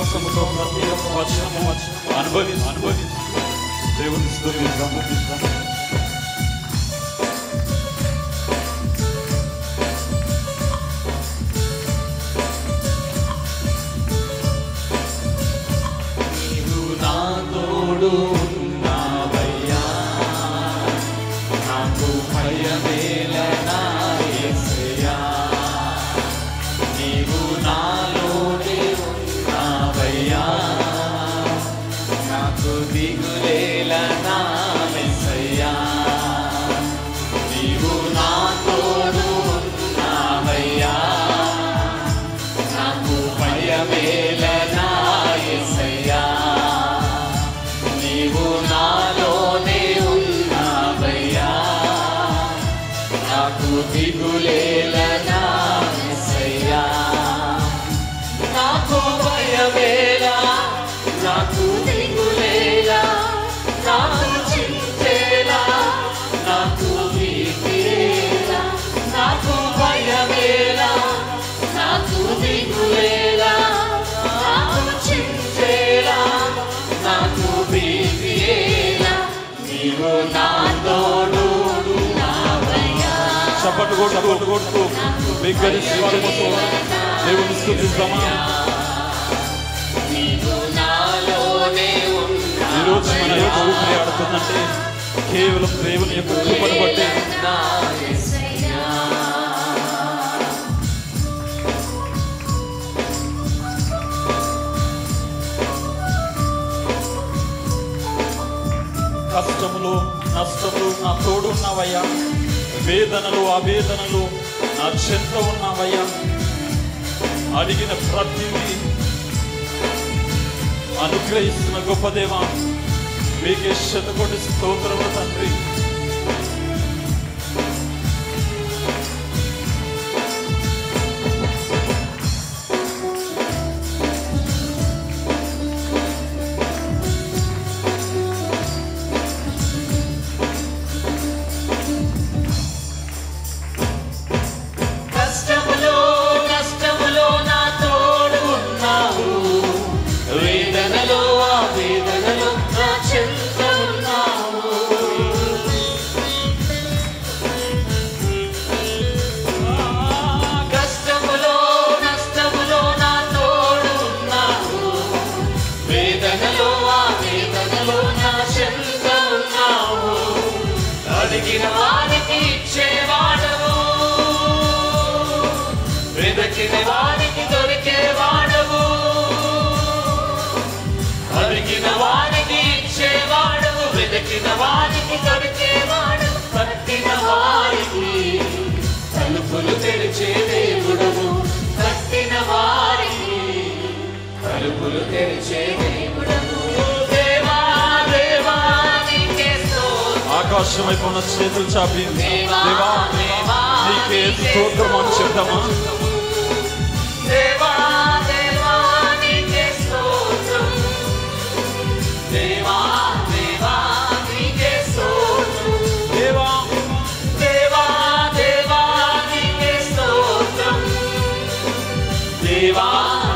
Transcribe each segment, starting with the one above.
విశ్వాసముతో ప్రతి ఒక్క వచనము అనుభవిస్తూ దేవుని స్తుతిద్దాము. నీవు నా తోడు ఉన్నావయ్యా, నాకు భయమేలనా యేసయ్యా. నీవు నాలోనే ఉన్నావయ్యా, నాకు దిగులేలనా యేసయ్యా. నీవు నా తోడు ఉన్నావయ్యా, నాకు భయమేలనా యేసయ్యా. నీవు నాలోనే ఉన్నావయ్యా, నాకు దిగులేలనా యేసయ్యా. నాకు భయమేలా, నాకు దిగులేలా, నాకు చింతేలా, నాకు భీతిరేలా. నాకు భయమేలా, నాకు దిగులేలా, నాకు చింతేలా, నాకు భీతిరేలా. నీవు నా తోడు ఉన్నావయ్యా. చప్పట్లు కొడుతూ బిగ్గరి స్వరముతో దేవుని స్తుతిద్దామా. నీవు నాలోనే ఈ రోజు మన యొక్క ఊపిరి ఆడుతుందంటే కేవలం దేవుని యొక్క కృపను బట్టి. నా యేసయ్యా. కష్టములు నష్టములు నా తోడు ఉన్నావయ్యా, వేదనలు ఆవేదనలు నా చెంత ఉన్నావయ్యా. అడిగిన ప్రతిదీ అనుగ్రహిస్తున్న గొప్ప దేవా, మీకే శతకోటి స్తోత్రములు తండ్రి. కష్టములో నష్టములో నా తోడు ఉన్నావు, వేదనలో ఆవేదనలో నా చెంత ఉన్నావు. కష్టములో నష్టములో నా తోడు ఉన్నావు, వేదనలో ఆవేదనలో నా చెంత ఉన్నావు. అడిగిన వారికి ఇచ్చేవాడవు, వెదకిన వారికి దొరికేవాడవు. అడిగిన వారికి ఇచ్చేవాడవు, వెదకిన వారికి దొరికేవాడవు. కట్టిన వారికి తలుపులు తెరిచే దేవుడవు, కట్టిన వారికి తలుపులు తెరిచే దేవుడవు. దేవా దేవా నీకే స్తోత్రం. ఆకాశం వైపు ఉన్న చేతులు చాపి దేవా నీకే స్తోత్రం అని చెప్తామా. దేవా దేవా నీకే స్తోత్రం. దేవా దేవా నీకే స్తోత్రం. దేవా దేవా దేవా నీకే స్తోత్రం. దేవా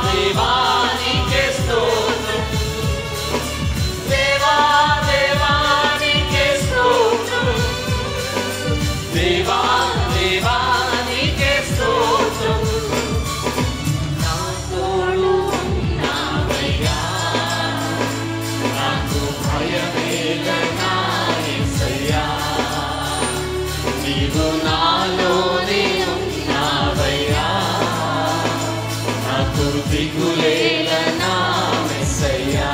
దేవా నీకే స్తోత్రం. దేవా దేవా నీకే స్తోత్రం. దేవా దేవా నీకే స్తోత్రం. నా తోడు ఉన్నావయ్యా, నాకు భయమేలనా యేసయ్యా. నీవు నాలోనే ఉన్నావయ్యా, నాకు దిగులేలనా యేసయ్యా.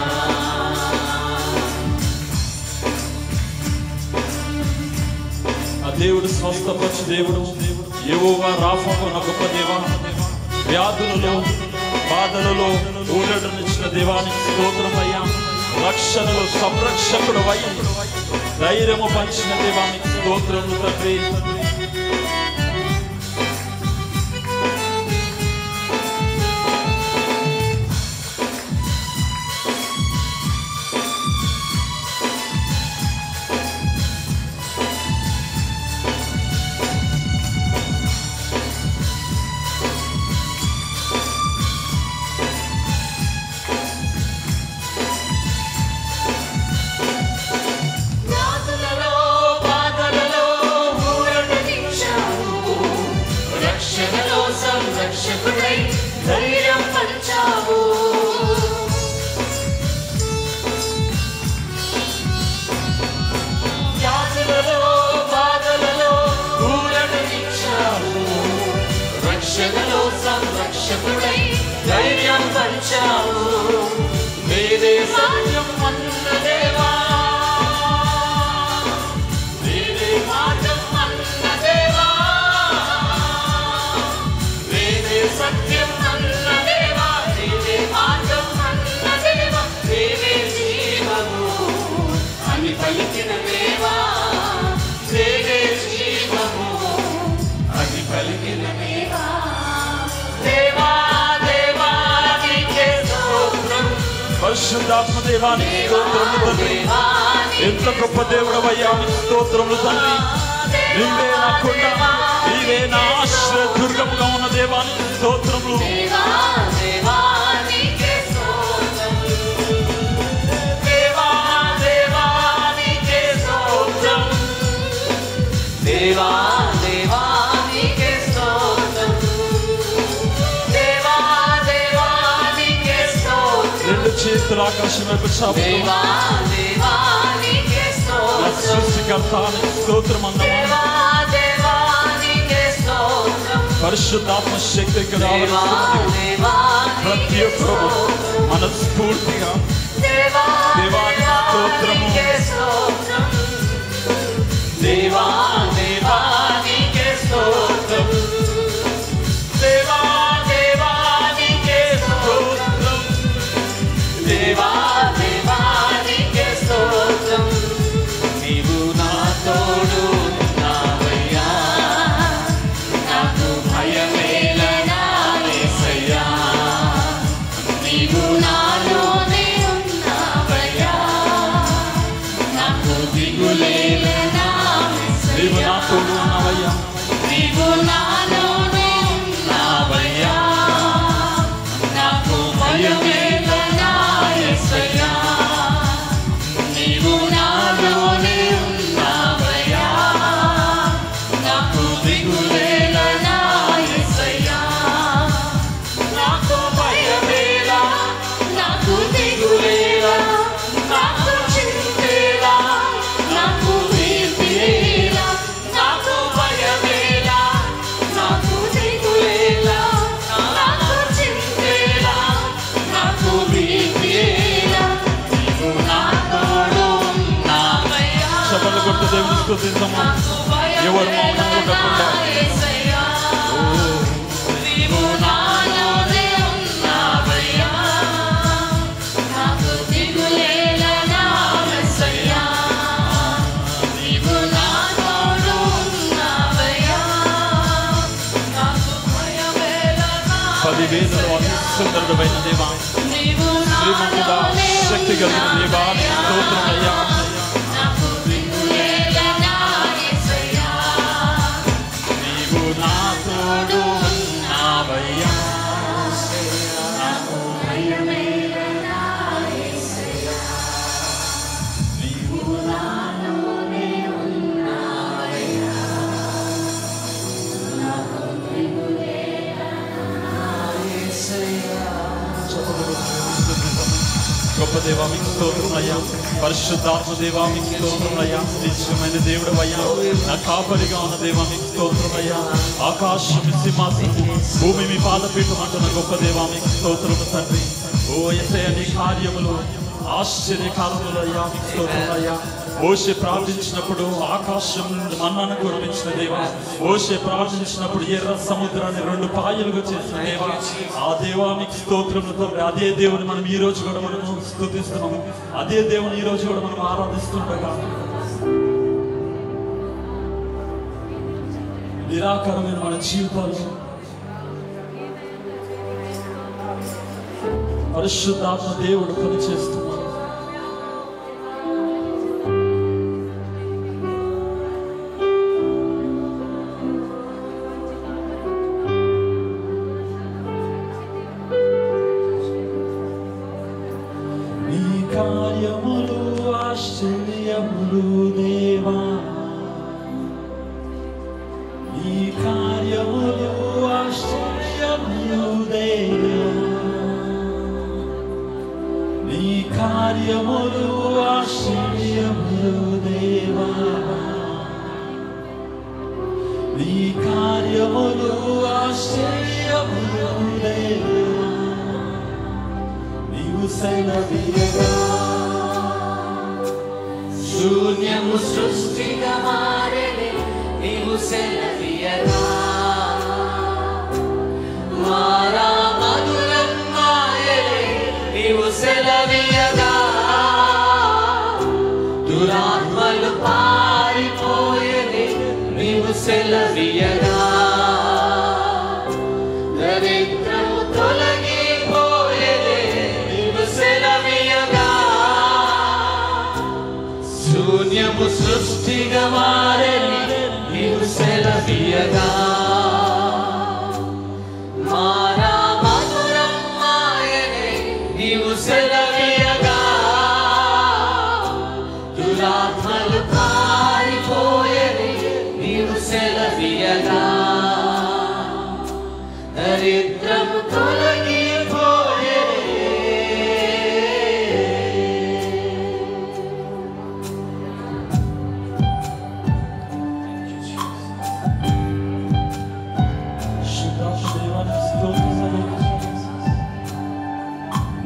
ఆ దేవుడు స్వస్థపరచు దేవుడు, యెహోవా రాఫా అన్న గొప్ప దేవా. వ్యాధులలో బాధలలో ఊరటనిచ్చిన దేవానికి స్తోత్రమయ్యా. రక్షణలో సంరక్షకుడు వై ధైర్యము పంచిన దేవానికి స్తోత్రము తండ్రి. సంరక్షకుడై ధైర్యం పంచావు. వ్యాధులలో బాధలలో ఊరటనిచ్చావు. రక్షణలో సంరక్షకుడై ధైర్యం పంచావు. వేరే సత్యం అన్న దేవా, వేరే మార్గం అన్న దేవా, వేరే సత్యం అన్న దేవా, వేరే మార్గం అన్న దేవా, వేరే జీవము అని పలికిన దేవా, వేరే జీవము అని పలికిన దేవా. దేవా దేవా నీకే స్తోత్రం. పరిశుద్ధాత్మ దేవానికి స్తోత్రములు తండ్రి. ఎంత గొప్ప దేవుడవయ్యా, నీకు స్తోత్రములు తండ్రి. నీవే నా కొండ, నీవే నా ఆశ్రయ దుర్గముగా ఉన్న దేవానికి స్తోత్రములు. దేవా దేవా నీకే స్తోత్రం. దేవా దేవా నీకే స్తోత్రం. దేవా దేవా నీకే స్తోత్రం. దేవా దేవా నీకే స్తోత్రం. రెండు చేతులు ఆకాశం వైపు చాపుతూ దేవా దేవా నీకే స్తోత్రం. సృష్టికర్త నీకు స్తోత్రం అన్నమా. దేవా దేవా నీకే స్తోత్రం. పరిశుద్ధాత్మ శక్తికి రావాల్సింది దేవా ప్రతి ఒక్కరు మనస్ఫూర్తిగా దేవా దేవానికి స్తోత్రము. నీకే స్తోత్రం. దేవా దేవా నీకే స్తోత్రం. దేవా దేవా నీకే స్తోత్రం. దేవా దేవా నీకే స్తోత్రం. నీవు నా తోడు ఉన్నావయ్యా, నాకు భయమేలనా యేసయ్యా. నీవు నాలోనే ఉన్నావయ్యా, నాకు దిగులేలనా నీవు యేసయ్యా. నా తోడు ఉన్నవయ్యా, నీవు నాలోనే ఉన్నావయ్యా, నాకు భయమేలనా యేసయ్యా. నీవు నాలోనే ఉన్నావయ్యా, నాకు దిగులేలనా యేసయ్యా. నాకు భయమేలా, నాకు దిగులేలా, నాకు చింతేలా, నాకు భీతియేలా. నాకు భయమేలా, నాకు దిగులేలా, నాకు చింతేలా, నాకు భీతియేలా. నీవు నా తోడు ఉన్నావయ్యా, చప్పట్లు కొట్టు దేవుని స్తుతిద్దాము. నాకు ఎవరు మౌనంగా ఉండకుండా. యేసయ్యా. నీవు నాలోనే ఉన్నావయ్యా, నాకు దిగులేలనా యేసయ్యా. నీవు నా తోడు ఉన్నావయ్యా, నాకు భయమేలనా. 10,000 అత్యున్నతుడైన దేవా, నీవు శ్రీమంతుడా, నాలోనే శక్తి కలిగిన దేవా, నీకు స్తోత్రమయ్యా. నాకు దిగులేలనా యేసయ్యా. నీవు నా తోడు ఉన్నావయ్యా. నాకు భయమేలనా యేసయ్యా. నీవు నాలోనే ఉన్నావయ్యా, నాకు దిగులేలనా యేసయ్యా. చప్పట్లు కొట్టు దేవుని స్తుతిద్దాము. గొప్ప దేవా మీకు స్తోత్రమయ్యా. పరిశుద్ధాత్మ దేవా మీకు స్తోత్రమయ్యా. నిత్యమైన దేవుడవయ్యా, నా కాపరిగా ఉన్న దేవా మీకు స్తోత్రమయ్యా. ఆకాశం మీ సింహాసనము, భూమి మీ పాదపీఠం అంటున్న గొప్ప దేవా మీకు స్తోత్రము తండ్రి. ఓ యేసయ్య, నీ కార్యములు ఆశ్చర్యకారములయ్యా, మీకు స్తోత్రమయ్యా. మోషే ప్రార్థించినప్పుడు ఆకాశం నుండి మన్నాను కురిపించిన దేవా, మోషే ప్రార్థించినప్పుడు ఎర్ర సముద్రాన్ని 2 పాయలుగా చేసిన దేవా, ఆ దేవా మీకు స్తోత్రములు తండ్రి. అదే దేవుని మనం ఈ రోజు కూడా మనము స్తుతిస్తున్నాము. అదే దేవుని ఈ రోజు కూడా మనం ఆరాధిస్తుండగా నిరాకారమైన మన జీవితాలు పరిశుద్ధాత్మ దేవుడు పనిచేస్తున్నాడు. నీ కార్యములు ఆశ్చర్యములు దేవా, నీ కార్యములు ఆశ్చర్యములు ఆశ్చర్యములు దేవా, నీ కార్యములు ఆశ్చర్యములు దేవా, నీ కార్యములు ఆశ్చర్యములు దేవా, నీవు సెలవీయగా శూన్యము సృష్టిగా మారెనే, నీవు సెలవీయగా మారా మధురం మాయలే, నీవు సెలవీయగా దురాత్మలు పారిపోయేనే, నీవు సెలవీయగా దరిద్రము తొలగిపోయేనే, నీవు సెలవీయగా శూన్యము సృష్టిగా మారెనే, నీవు సెలవీయగా మారా మధురం మాయనే, నీవు సెలవీయగా దురాత్మలు పారిపోయేనే, నీవు సెలవీయగా దరిద్రము తొలగిపోయేనే.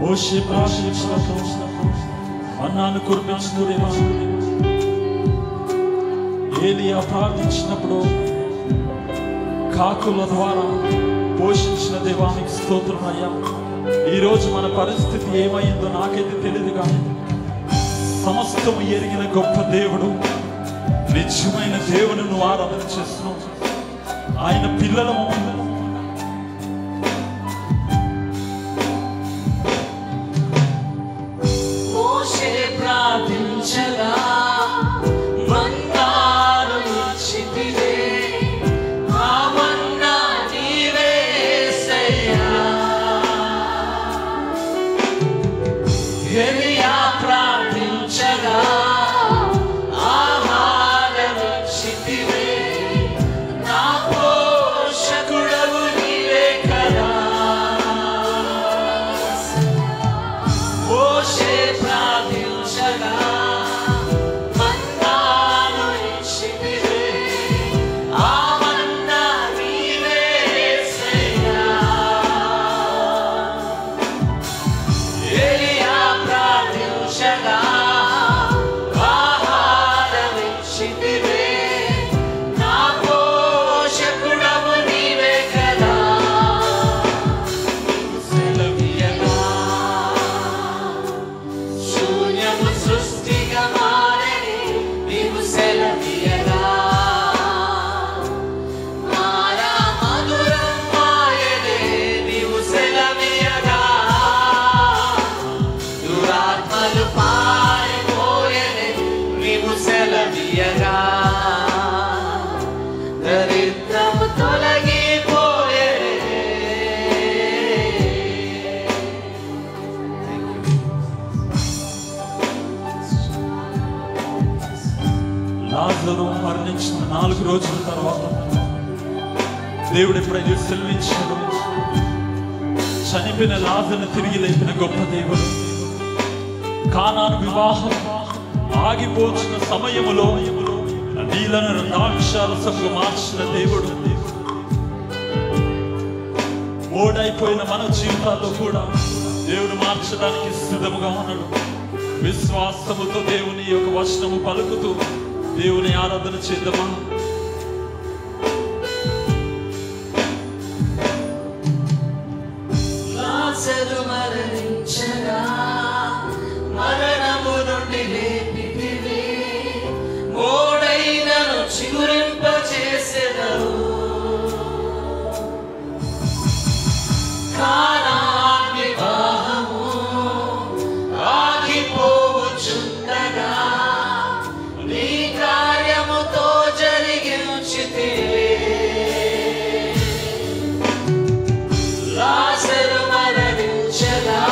మోషే ప్రార్థించినప్పుడు మన్నాను కురిపించిన దేవా, ఏలియా ప్రార్థించినప్పుడు కాకుల ద్వారా పోషించిన దేవానికి స్తోత్రం అయ్యా. ఈరోజు మన పరిస్థితి ఏమైందో నాకైతే తెలియదు, కానీ సమస్తము ఎరిగిన గొప్ప దేవుడు, నిజమైన దేవుని ఆరాధన చేస్తున్నాం. ఆయన పిల్లలము. ప్రార్థించగా మన్నాను ఇచ్చితివే, ఆ మన్నా నీవే యేసయ్యా. ఎలియా ప్రార్థించగా ఆహారం ఇచ్చితివే, నా పోషకుడవు నీవే కదా. మోషే ప్రార్థించగా మన్నాను ఇచ్చితివే, ఆ మన్నా నీవే యేసయ్యా. ఎలియా ప్రార్థించగా ఆహారం ఇచ్చితివే, నా పోషకుడవు నీవే కదా. సెలవీయగా శూన్యము సృష్టిగా మారెనే, నీవు సెలవీయగా మారా మధురం మాయనే, నీవు సెలవీయగా దురాత్మలు పారిపోయేనే, నీవు సెలవీయగా దరిద్రము తొలగిపోయేనే. లాజరు మరణించిన 4 రోజుల తర్వాత దేవుడు ఎప్పుడైతే సెలవించాడు, చనిపోయిన లాజరును తిరిగి లేపిన గొప్ప దేవుడు. కానాను వివాహం ఆగిపోచిన సమయములో నీళ్లను ద్రాక్షారసంగా మార్చిన దేవుడు. ఓడైపోయిన మన జీవితాల్లో కూడా దేవుడు మార్చడానికి సిద్ధముగా ఉన్నాడు. విశ్వాసముతో దేవుని యొక్క వచనము పలుకుతూ దేవుని ఆరాధన చేద్దామా? లాజరు మరణించగా మరణము నుండి లేపితివే, ఓడైనను చిగురింపచేసెదవు. కానాను వివాహము ఆగిపోవచ్చుండగా నీ కార్యముతో జరిగించితివే. లాజరు మరణించగా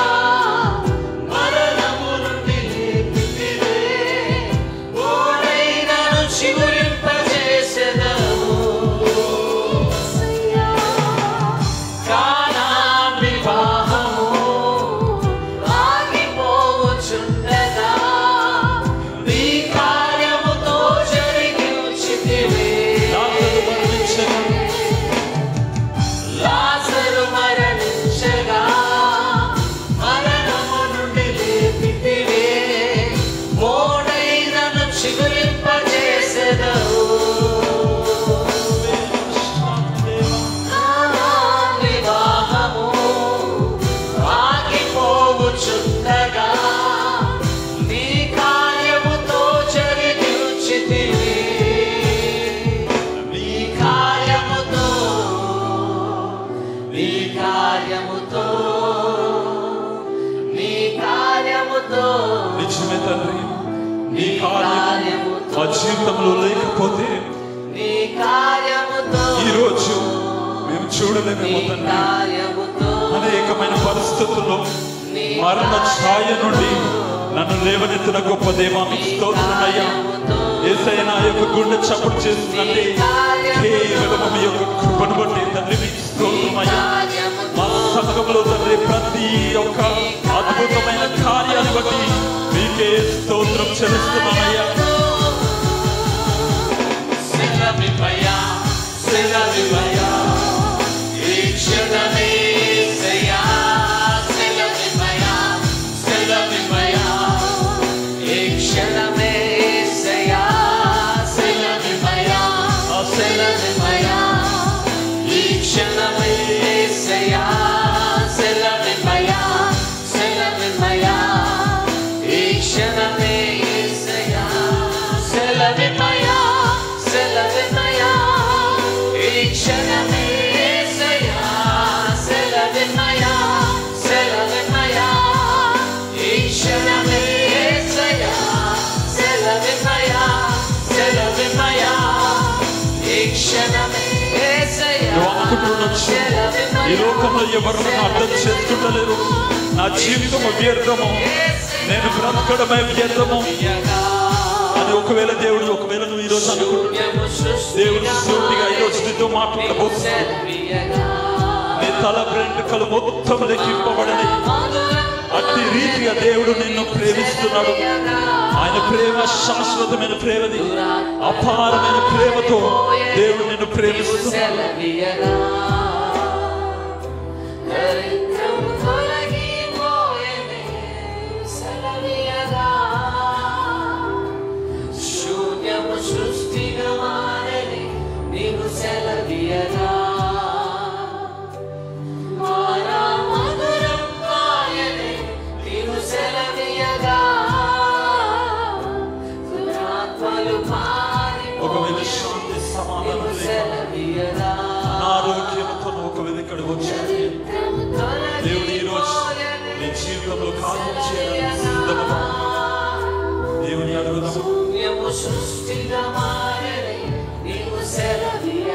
నీ కార్యముతో నిజమే తండ్రి, నీ కార్యము మా జీవితంలో లేకపోతే నీ కార్యముతో ఈరోజు మేము చూడలేమేమో తండ్రి. అనేకమైన పరిస్థితుల్లో మరణ ఛాయ నుండి నన్ను లేవనెత్తిన గొప్ప దేవా మీకు స్తోత్రమయ్యా. యేసయ్య నా యొక్క గుండె చప్పుడు చేస్తుందంటే కేవలం మీ యొక్క కృపను బట్టి తండ్రి మీకు స్తోత్రమయ్యా. మా సంఘంలో తండ్రి ప్రతి ఒక్క అద్భుతమైన కార్యాన్ని బట్టి మీకే స్తోత్రం చెల్లిస్తున్నామయ్యా. సెలవివ్వయ్యా, సెలవివ్వయ్యా, ఈ క్షణమే యేసయ్యా, సెలవివ్వయ్యా, సెలవివ్వయ్యా, ఈ క్షణమే యేసయ్యా, సెలవివ్వయ్యా, సెలవివ్వయ్యా, ఈ క్షణమే యేసయ్యా, సెలవివ్వయ్యా, సెలవివ్వయ్యా, ఈ క్షణమే యేసయ్యా, సెలవివ్వయ్యా, సెలవివ్వయ్యా, ఈ క్షణమే యేసయ్యా, సెలవివ్వయ్యా, సెలవివ్వయ్యా, ఈ క్షణమే యేసయ్యా, సెలవివ్వయ్యా, సెలవివ్వయ్యా, ఈ క్షణమే యేసయ్యా, నువ్వు అనుకుంటుండొచ్చు, ఈ లోకంలో ఎవరు నన్ను అర్థం చేసుకుంటలేరు, నా జీవితం వ్యర్థము, నేను బ్రతకడమే వ్యర్థము అని ఒకవేళ నువ్వు ఈరోజు అనుకుంటున్నావు. దేవుడు సూటిగా ఈరోజు నీతో మాట్లాడబోతున్నాడు. నీ తల వెంట్రుకలు మొత్తం లెక్కింపబడని అట్టి రీతిగా దేవుడు నిన్ను ప్రేమిస్తున్నాడు. ఆయన ప్రేమ శాశ్వతమైన ప్రేమది, అపారమైన ప్రేమతో దేవుడు నిన్ను ప్రేమిస్తున్నాడు. సృష్టిగా మారని నీవు సెలవియగా, మారా మధురం మాయని నీవు సెలవియగా, దురాత్మలు ఒకవేళ శాంతి సమాధానం సెలవియగా, అనారోగ్యంతో ఒకవేళ ఇక్కడికి వచ్చాడు, దేవుడు ఈరోజు నీ జీవితంలో కార్యం చేయడానికి సిద్ధమా? దేవుని అడుగుదాము. సృష్టిగా మారని నీవు సెలవియగా.